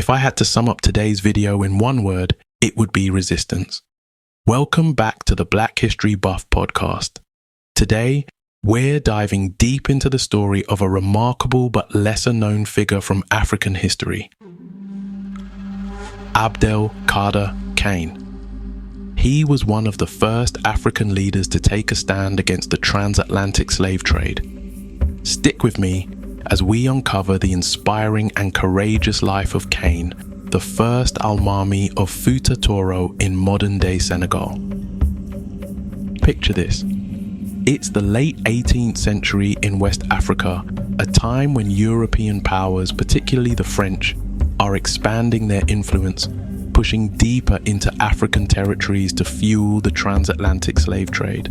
If I had to sum up today's video in one word, it would be resistance. Welcome back to the Black History Buff podcast. Today, we're diving deep into the story of a remarkable but lesser-known figure from African history, Abdel Kader Kane. He was one of the first African leaders to take a stand against the transatlantic slave trade. Stick with me as we uncover the inspiring and courageous life of Kane, the first Almaami of Futa Toro in modern-day Senegal. Picture this. It's the late 18th century in West Africa, a time when European powers, particularly the French, are expanding their influence, pushing deeper into African territories to fuel the transatlantic slave trade.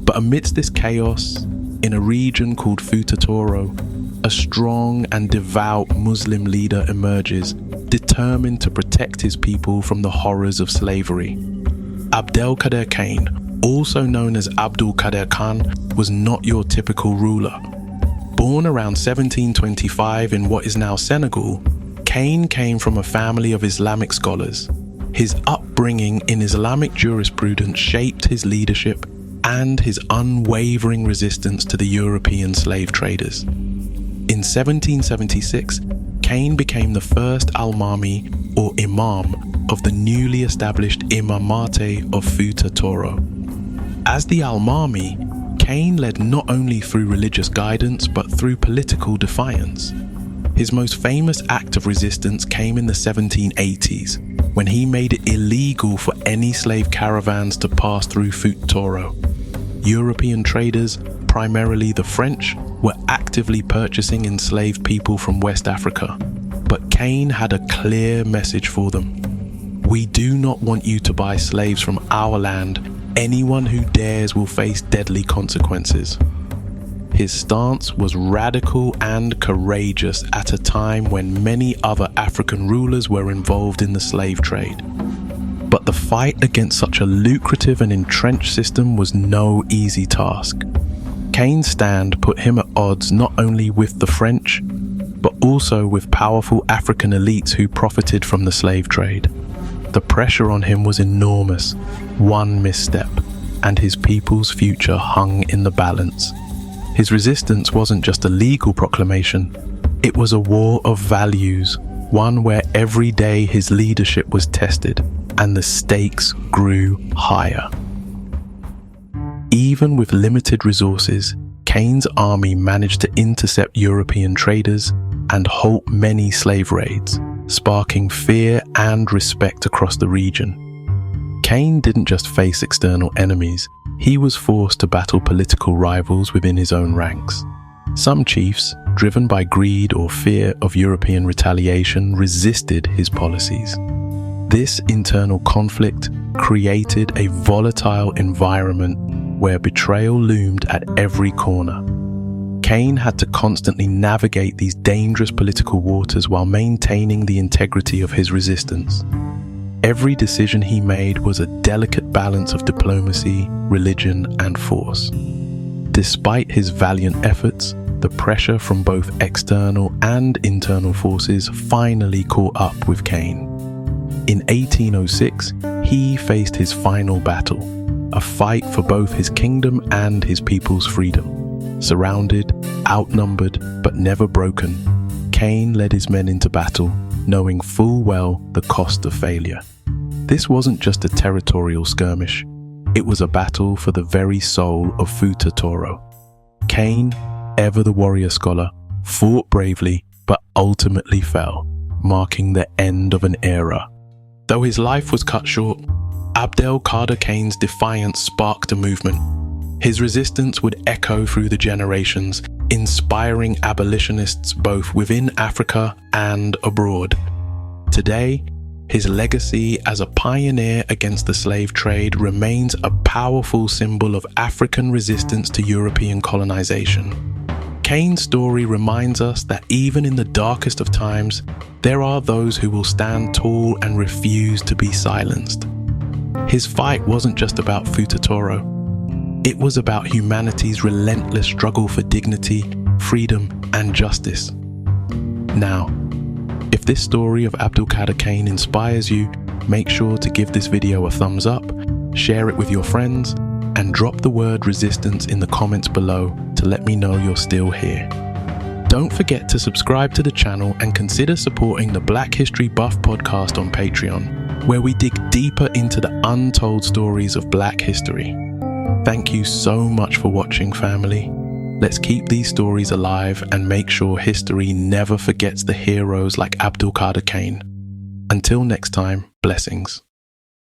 But amidst this chaos, in a region called Futa Toro, a strong and devout Muslim leader emerges, determined to protect his people from the horrors of slavery. Abdel Kader Kane, also known as Abdel Kader Kane, was not your typical ruler. Born around 1725 in what is now Senegal, Kane came from a family of Islamic scholars. His upbringing in Islamic jurisprudence shaped his leadership and his unwavering resistance to the European slave traders. In 1776, Kane became the first Almaami, or Imam, of the newly established Imamate of Futa Toro. As the Almaami, Kane led not only through religious guidance but through political defiance. His most famous act of resistance came in the 1780s, when he made it illegal for any slave caravans to pass through Futa Toro. European traders, primarily the French, were actively purchasing enslaved people from West Africa. But Kane had a clear message for them. We do not want you to buy slaves from our land. Anyone who dares will face deadly consequences. His stance was radical and courageous at a time when many other African rulers were involved in the slave trade. But the fight against such a lucrative and entrenched system was no easy task. Kane's stand put him at odds not only with the French, but also with powerful African elites who profited from the slave trade. The pressure on him was enormous. One misstep, and his people's future hung in the balance. His resistance wasn't just a legal proclamation, it was a war of values, one where every day his leadership was tested, and the stakes grew higher. Even with limited resources, Kane's army managed to intercept European traders and halt many slave raids, sparking fear and respect across the region. Kane didn't just face external enemies, he was forced to battle political rivals within his own ranks. Some chiefs, driven by greed or fear of European retaliation, resisted his policies. This internal conflict created a volatile environment where betrayal loomed at every corner. Kane had to constantly navigate these dangerous political waters while maintaining the integrity of his resistance. Every decision he made was a delicate balance of diplomacy, religion, and force. Despite his valiant efforts, the pressure from both external and internal forces finally caught up with Kane. In 1806, he faced his final battle, a fight for both his kingdom and his people's freedom. Surrounded, outnumbered, but never broken, Kane led his men into battle, knowing full well the cost of failure. This wasn't just a territorial skirmish, it was a battle for the very soul of Futa Toro. Kane, ever the warrior scholar, fought bravely but ultimately fell, marking the end of an era. Though his life was cut short, Abdel Kader Kane's defiance sparked a movement. His resistance would echo through the generations, inspiring abolitionists both within Africa and abroad. Today, his legacy as a pioneer against the slave trade remains a powerful symbol of African resistance to European colonization. Kane's story reminds us that even in the darkest of times, there are those who will stand tall and refuse to be silenced. His fight wasn't just about Futa Toro. It was about humanity's relentless struggle for dignity, freedom, and justice. Now, If this story of Abdel Kader Kane inspires you, make sure to give this video a thumbs up, share it with your friends, and drop the word resistance in the comments below to let me know you're still here. Don't forget to subscribe to the channel and consider supporting the Black History Buff podcast on Patreon, where we dig deeper into the untold stories of Black history. Thank you so much for watching, family. Let's keep these stories alive and make sure history never forgets the heroes like Abdel Kader Kane. Until next time, blessings.